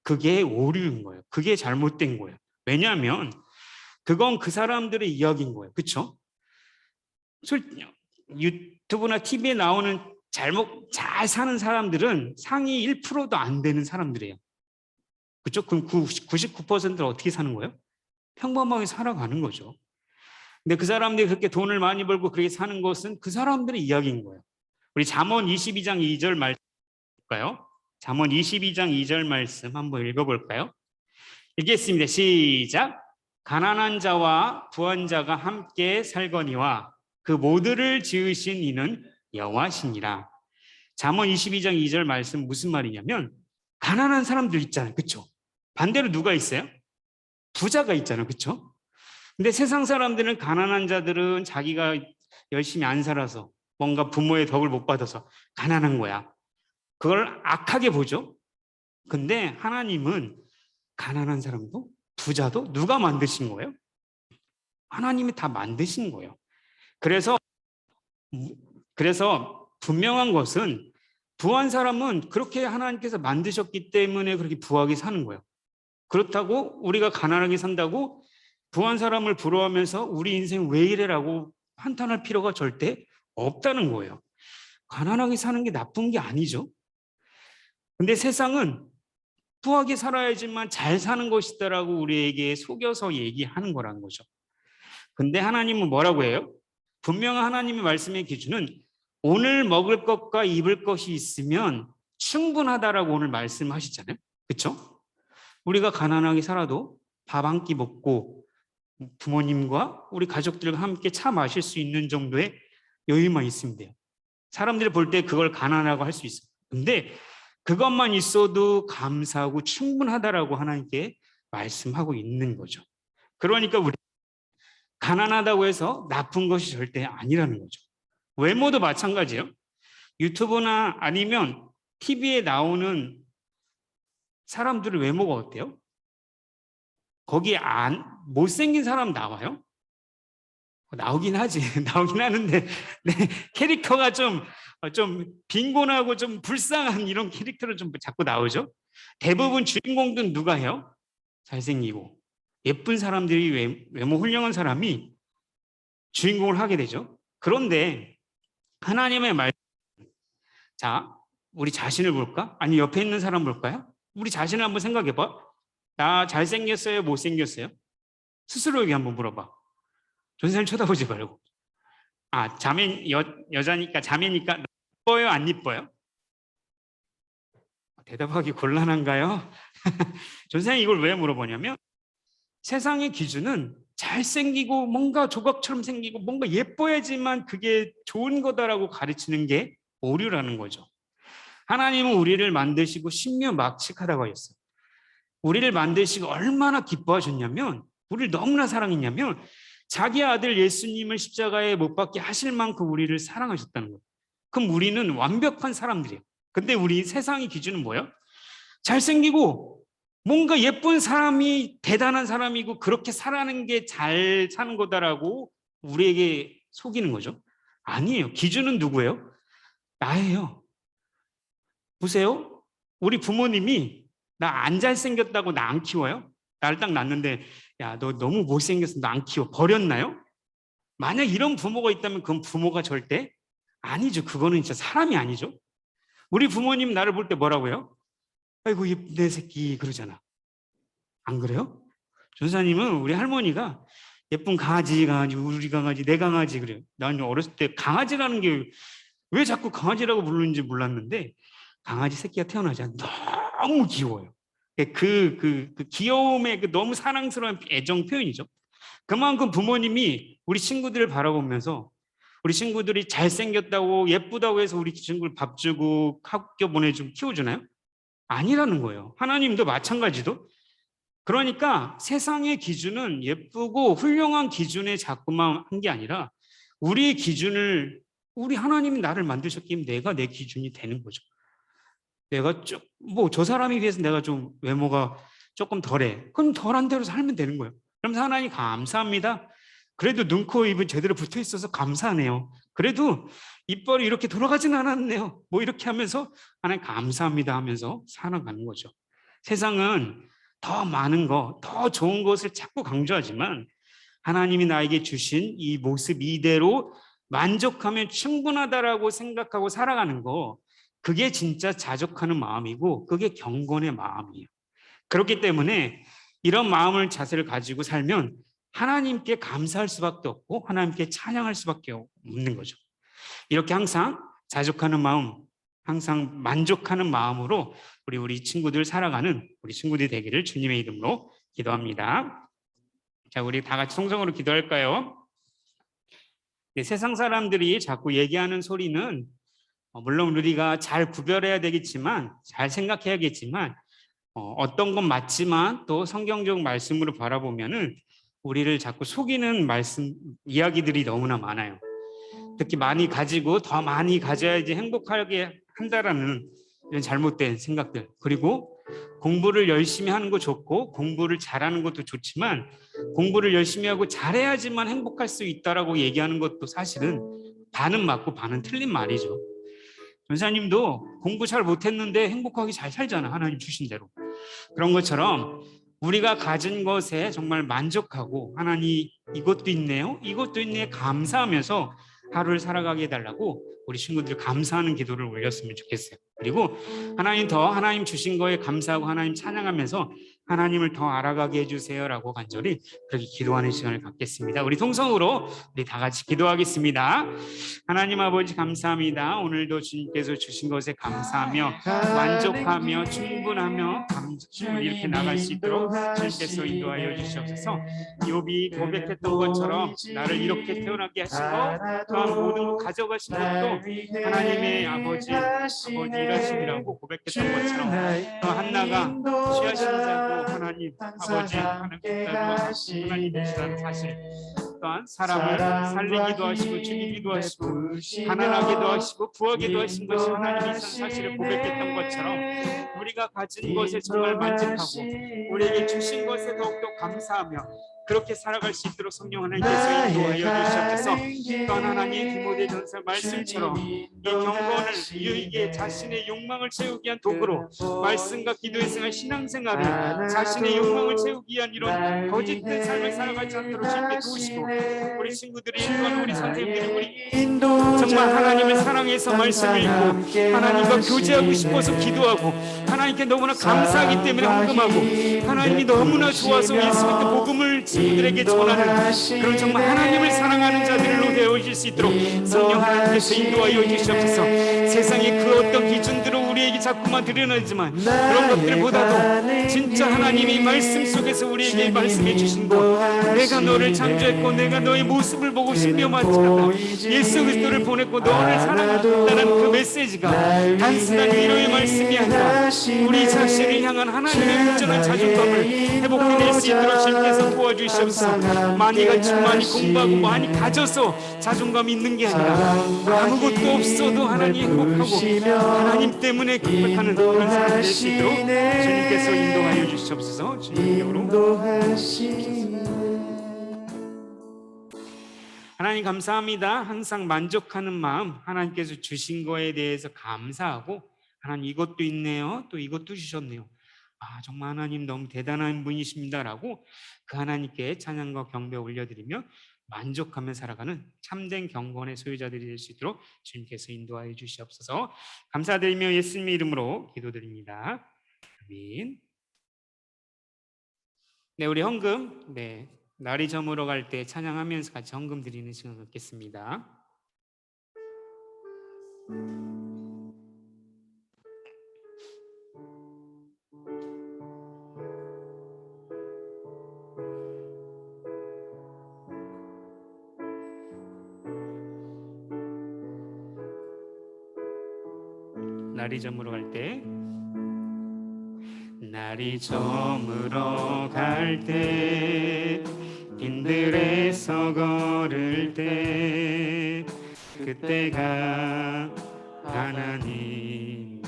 그게 오류인 거예요. 그게 잘못된 거예요. 왜냐하면 그건 그 사람들의 이야기인 거예요. 그렇죠? 유튜브나 TV에 나오는 잘 사는 사람들은 상위 1%도 안 되는 사람들이에요. 그렇죠? 그럼 99%는 어떻게 사는 거예요? 평범하게 살아가는 거죠. 근데 그 사람들이 그렇게 돈을 많이 벌고 그렇게 사는 것은 그 사람들의 이야기인 거예요. 우리 잠언 22장 2절 말씀 볼까요? 잠언 22장 2절 말씀 한번 읽어볼까요? 읽겠습니다. 시작. 가난한 자와 부한 자가 함께 살거니와 그 모두를 지으신 이는 여호와시니라. 잠언 22장 2절 말씀 무슨 말이냐면 가난한 사람들 있잖아요. 그렇죠? 반대로 누가 있어요? 부자가 있잖아요. 그렇죠? 근데 세상 사람들은 가난한 자들은 자기가 열심히 안 살아서 뭔가 부모의 덕을 못 받아서 가난한 거야. 그걸 악하게 보죠. 근데 하나님은 가난한 사람도 부자도 누가 만드신 거예요? 하나님이 다 만드신 거예요. 그래서 분명한 것은 부한 사람은 그렇게 하나님께서 만드셨기 때문에 그렇게 부하게 사는 거예요. 그렇다고 우리가 가난하게 산다고 부한 사람을 부러워하면서 우리 인생 왜 이래라고 한탄할 필요가 절대 없다는 거예요. 가난하게 사는 게 나쁜 게 아니죠. 근데 세상은 부하게 살아야지만 잘 사는 것이다라고 우리에게 속여서 얘기하는 거라는 거죠. 근데 하나님은 뭐라고 해요? 분명한 하나님의 말씀의 기준은 오늘 먹을 것과 입을 것이 있으면 충분하다라고 오늘 말씀하시잖아요. 그렇죠? 우리가 가난하게 살아도 밥 한 끼 먹고 부모님과 우리 가족들과 함께 차 마실 수 있는 정도의 여유만 있으면 돼요. 사람들이 볼 때 그걸 가난하다고 할 수 있어요. 근데 그것만 있어도 감사하고 충분하다라고 하나님께 말씀하고 있는 거죠. 그러니까 우리 가난하다고 해서 나쁜 것이 절대 아니라는 거죠. 외모도 마찬가지예요. 유튜브나 아니면 TV에 나오는 사람들의 외모가 어때요? 거기 못생긴 사람 나와요? 나오긴 하지. 나오긴 하는데 캐릭터가 좀 빈곤하고 좀 불쌍한 이런 캐릭터를 좀 자꾸 나오죠. 대부분 주인공들은 누가 해요? 잘생기고 예쁜 사람들이 외모 훌륭한 사람이 주인공을 하게 되죠. 그런데 하나님의 말, 자, 우리 자신을 볼까? 아니 옆에 있는 사람 볼까요? 우리 자신을 한번 생각해봐. 나 잘생겼어요? 못생겼어요? 스스로에게 한번 물어봐. 전사님 쳐다보지 말고. 여자니까 자매니까 이뻐요? 안 이뻐요? 대답하기 곤란한가요? 전사님 이걸 왜 물어보냐면 세상의 기준은 잘생기고 뭔가 조각처럼 생기고 뭔가 예뻐야지만 그게 좋은 거다라고 가르치는 게 오류라는 거죠. 하나님은 우리를 만드시고 신묘막측하다고 하셨어요. 우리를 만드시고 얼마나 기뻐하셨냐면 우리를 너무나 사랑했냐면 자기 아들 예수님을 십자가에 못 박게 하실 만큼 우리를 사랑하셨다는 거예요. 그럼 우리는 완벽한 사람들이에요. 근데 우리 세상의 기준은 뭐예요? 잘생기고 뭔가 예쁜 사람이 대단한 사람이고 그렇게 살아가는 게 잘 사는 거다라고 우리에게 속이는 거죠. 아니에요. 기준은 누구예요? 나예요. 보세요. 우리 부모님이 나 안 잘생겼다고 나 안 키워요? 나를 딱 낳는데 야, 너 너무 못생겼어. 너 안 키워. 버렸나요? 만약 이런 부모가 있다면 그건 부모가 절대 아니죠. 그거는 진짜 사람이 아니죠. 우리 부모님 나를 볼 때 뭐라고요? 아이고 내 새끼 그러잖아. 안 그래요? 전사님은 우리 할머니가 예쁜 강아지 우리 강아지 내 강아지 그래요. 난 어렸을 때 강아지라는 게 왜 자꾸 강아지라고 부르는지 몰랐는데 강아지 새끼가 태어나지 않아 너무 귀여워요. 그 귀여움의 그 너무 사랑스러운 애정 표현이죠. 그만큼 부모님이 우리 친구들을 바라보면서 우리 친구들이 잘생겼다고 예쁘다고 해서 우리 친구를 밥 주고 학교 보내주고 키워주나요? 아니라는 거예요. 하나님도 마찬가지도. 그러니까 세상의 기준은 예쁘고 훌륭한 기준에 자꾸만 한 게 아니라 우리의 기준을 우리 하나님이 나를 만드셨기 때문에 내가 내 기준이 되는 거죠. 내가 뭐 저 사람에 비해서 내가 좀 외모가 조금 덜해. 그럼 덜한 대로 살면 되는 거예요. 그럼 하나님 감사합니다. 그래도 눈, 코, 입은 제대로 붙어 있어서 감사하네요. 그래도 입벌이 이렇게 돌아가진 않았네요. 뭐 이렇게 하면서 하나님 감사합니다 하면서 살아가는 거죠. 세상은 더 많은 거, 더 좋은 것을 자꾸 강조하지만 하나님이 나에게 주신 이 모습 이대로 만족하면 충분하다라고 생각하고 살아가는 거, 그게 진짜 자족하는 마음이고 그게 경건의 마음이에요. 그렇기 때문에 이런 마음을 자세를 가지고 살면 하나님께 감사할 수밖에 없고 하나님께 찬양할 수밖에 없는 거죠. 이렇게 항상 자족하는 마음, 항상 만족하는 마음으로 우리 친구들 살아가는 우리 친구들이 되기를 주님의 이름으로 기도합니다. 자, 우리 다 같이 통성으로 기도할까요? 네, 세상 사람들이 자꾸 얘기하는 소리는 물론 우리가 잘 구별해야 되겠지만, 잘 생각해야겠지만, 어떤 건 맞지만 또 성경적 말씀으로 바라보면은 우리를 자꾸 속이는 말씀, 이야기들이 너무나 많아요. 특히 많이 가지고 더 많이 가져야지 행복하게 한다라는 이런 잘못된 생각들. 그리고 공부를 열심히 하는 거 좋고 공부를 잘하는 것도 좋지만 공부를 열심히 하고 잘해야지만 행복할 수 있다라고 얘기하는 것도 사실은 반은 맞고 반은 틀린 말이죠. 전사님도 공부 잘 못했는데 행복하게 잘 살잖아, 하나님 주신 대로. 그런 것처럼 우리가 가진 것에 정말 만족하고 하나님 이것도 있네요, 이것도 있네 감사하면서 하루를 살아가게 해달라고 우리 친구들 감사하는 기도를 올렸으면 좋겠어요. 그리고 하나님 주신 거에 감사하고 하나님 찬양하면서 하나님을 더 알아가게 해주세요라고 간절히 그렇게 기도하는 시간을 갖겠습니다. 우리 통성으로 우리 다 같이 기도하겠습니다. 하나님 아버지 감사합니다. 오늘도 주님께서 주신 것에 감사하며 만족하며 충분하며 이렇게 나갈 수 있도록 주님께서 인도하여 주시옵소서. 욥이 고백했던 것처럼 나를 이렇게 태어나게 하시고 또한 모든 것 가져가신 것도 하나님의 아버지 일하심이라고 고백했던 것처럼 또 한나가 취하신 자고 하나님 아버지 하나님이시라는 사실, 또한 사람을 살리기도 하시고 죽이기도 하시고 가난하게도 하시고 부하게도 하신 것이 하나님이신 사실을 고백했던 것처럼 우리가 가진 것에 정말 만족하고 우리에게 주신 것에 더욱더 감사하며 그렇게 살아갈 수 있도록 성령 하나님께서 인도하여 주시옵소서. 또한 하나님 디모데 전서 말씀처럼 이 경건을 이게 자신의 욕망을 채우기 위한 도구로 말씀과 기도의 생활 신앙생활을 자신의 욕망을 채우기 위한 이런 거짓된 삶을 살아가지 않도록 쉽게 도우시고 우리 친구들이 또한 우리 선생님들이 우리 정말 하나님을 사랑해서 말씀을 읽고 하나님과 교제하고 싶어서 기도하고 하나님께 너무나 감사하기 때문에 헌금하고 하나님이 너무나 좋아서 예수님께 복음을 친구들에게 전하는 그런 정말 하나님을 사랑하는 자들로 되어질 수 있도록 성령 하나님께서 인도하여 주시옵소서. 세상의 그 어떤 기준들은 우리에게 자꾸만 드러나지만 그런 것들보다도 진짜 하나님이 말씀 속에서 우리에게 말씀해 주신 것, 내가 너를 창조했고 내가 너의 모습을 보고 신비하지 않다, 예수 그리스도를 보냈고 너를 사랑한다는 그 메시지가 단순한 위로의 말씀이 아니라 우리 자신을 향한 하나님의 온전한 자존감을 회복해낼 수 있도록 주님께서 도와주시옵소서. 많이 가지고 많이 공부하고 많이 가져서 자존감이 있는 게 아니라 아무것도 없어도 하나님 행복하고 하나님 때문에 극복하는 그런 사람 될 수 있도록 주님께서 인도하여 주시옵소서. 주님 이름으로 하나님 감사합니다. 항상 만족하는 마음, 하나님께서 주신 거에 대해서 감사하고 하나님 이것도 있네요, 또 이것도 주셨네요, 정말 하나님 너무 대단한 분이십니다라고 그 하나님께 찬양과 경배 올려드리며 만족하며 살아가는 참된 경건의 소유자들이 될 수 있도록 주님께서 인도하여 주시옵소서. 감사드리며 예수님의 이름으로 기도드립니다. 아멘. 네, 우리 헌금 날이 저물어 갈 때 찬양하면서 같이 헌금 드리는 시간 갖겠습니다. 날이 저물어 갈 때, 날이 저물어 갈 때, 빈들에서 걸을 때, 그때가 하나님의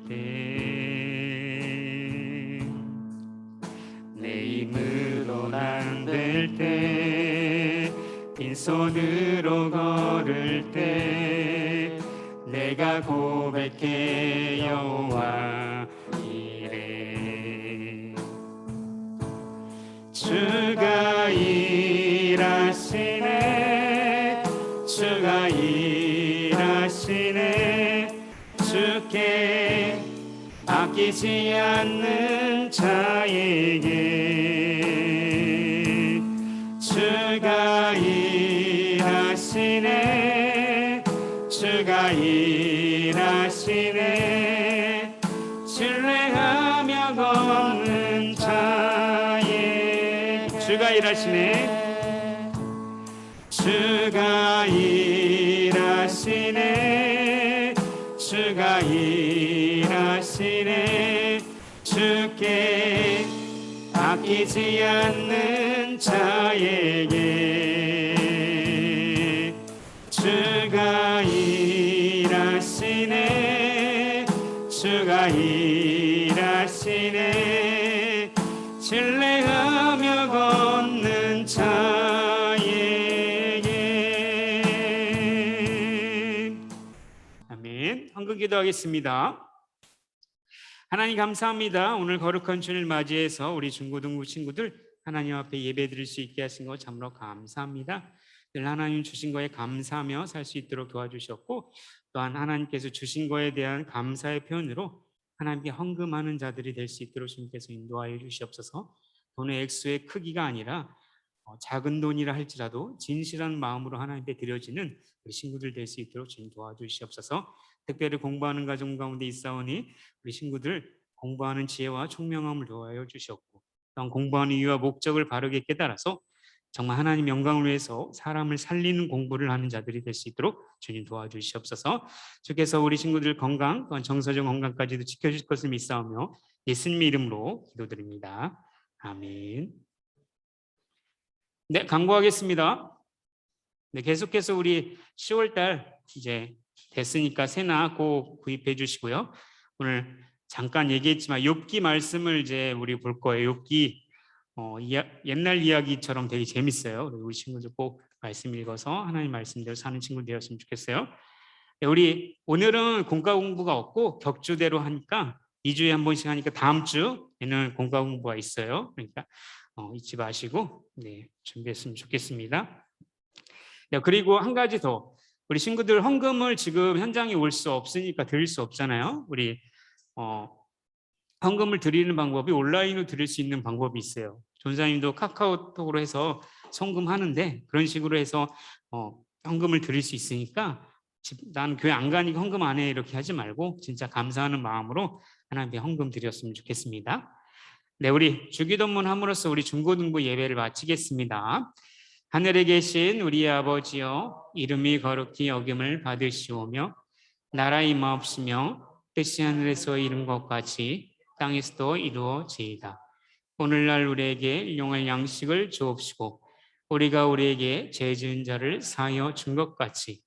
때. 빈손으로 걸을 때 내가 고백해 여호와 이래. 주가 일하시네, 주가 일하시네. 주께 아끼지 않는 자에게 주가 일하시네, 주가 일하시네. 신뢰하며 걷는 자에 주가 일하시네, 주가 일하시네, 주가 일하시네. 주께 아끼지 않는 자에게 주가 일하시네, 주가 일하시네. 신뢰하며 걷는 자에게. 아멘. 한국 기도하겠습니다. 하나님 감사합니다. 오늘 거룩한 주를 맞이해서 우리 중고등부 친구들 하나님 앞에 예배드릴 수 있게 하신 것 참으로 감사합니다. 늘 하나님 주신 거에 감사하며 살 수 있도록 도와주셨고, 또한 하나님께서 주신 거에 대한 감사의 표현으로 하나님께 헌금하는 자들이 될 수 있도록 주님께서 인도하여 주시옵소서. 돈의 액수의 크기가 아니라 작은 돈이라 할지라도 진실한 마음으로 하나님께 드려지는 우리 친구들 될 수 있도록 주님 도와주시옵소서. 특별히 공부하는 가정 가운데 있사오니 우리 친구들 공부하는 지혜와 총명함을 도와여 주시옵고, 또한 공부하는 이유와 목적을 바르게 깨달아서 정말 하나님 영광을 위해서 사람을 살리는 공부를 하는 자들이 될 수 있도록 주님 도와주시옵소서. 주께서 우리 친구들 건강, 또한 정서적 건강까지도 지켜주실 것을 믿사오며 예수님의 이름으로 기도드립니다. 아멘. 네, 강구하겠습니다. 네, 계속해서 우리 10월달 이제 됐으니까 새나 꼭 구입해 주시고요. 오늘 잠깐 얘기했지만 욥기 말씀을 이제 우리 볼 거예요. 욥기 옛날 이야기처럼 되게 재밌어요. 우리 친구들 꼭 말씀 읽어서 하나님 말씀대로 사는 친구 되었으면 좋겠어요. 네, 우리 오늘은 공과 공부가 없고 격주대로 하니까 2주에 한 번씩 하니까 다음 주에는 공과 공부가 있어요. 그러니까 잊지 마시고 네, 준비했으면 좋겠습니다. 네, 그리고 한 가지 더. 우리 친구들 헌금을 지금 현장에 올 수 없으니까 드릴 수 없잖아요. 우리 헌금을 드리는 방법이 온라인으로 드릴 수 있는 방법이 있어요. 전사님도 카카오톡으로 해서 송금하는데 그런 식으로 해서 헌금을 드릴 수 있으니까 나는 교회 안 가니까 헌금 안 해 이렇게 하지 말고 진짜 감사하는 마음으로 하나님께 헌금 드렸으면 좋겠습니다. 네, 우리 주기도문 함으로써 우리 중고등부 예배를 마치겠습니다. 하늘에 계신 우리 아버지여, 이름이 거룩히 여김을 받으시오며 나라의 임하옵시며 뜻이 하늘에서 이룬 것 같이 땅에서도 이루어지이다. 오늘날 우리에게 일용할 양식을 주옵시고 우리가 우리에게 죄 지은 자를 사하여 준 것 같이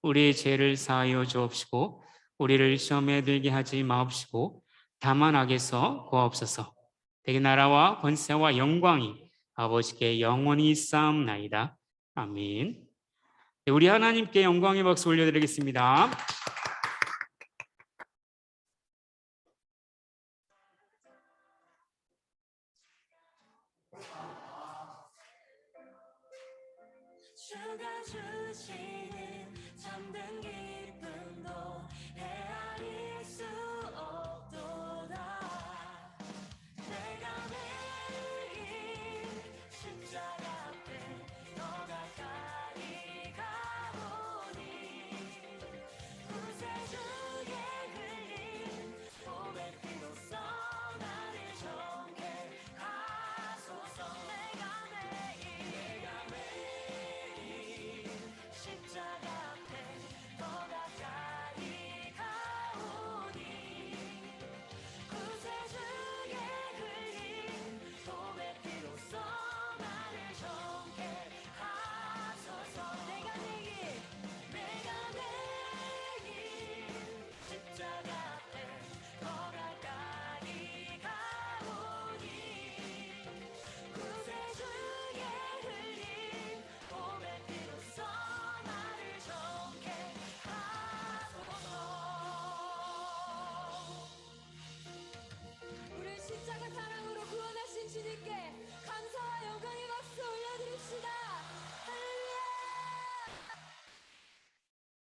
우리의 죄를 사하여 주옵시고 우리를 시험에 들게 하지 마옵시고 다만 악에서 구하옵소서. 대개 나라와 권세와 영광이 아버지께 영원히 있사옵나이다. 아멘. 네, 우리 하나님께 영광의 박수 올려드리겠습니다. 주가 주시는 참된 기쁨도 헤아려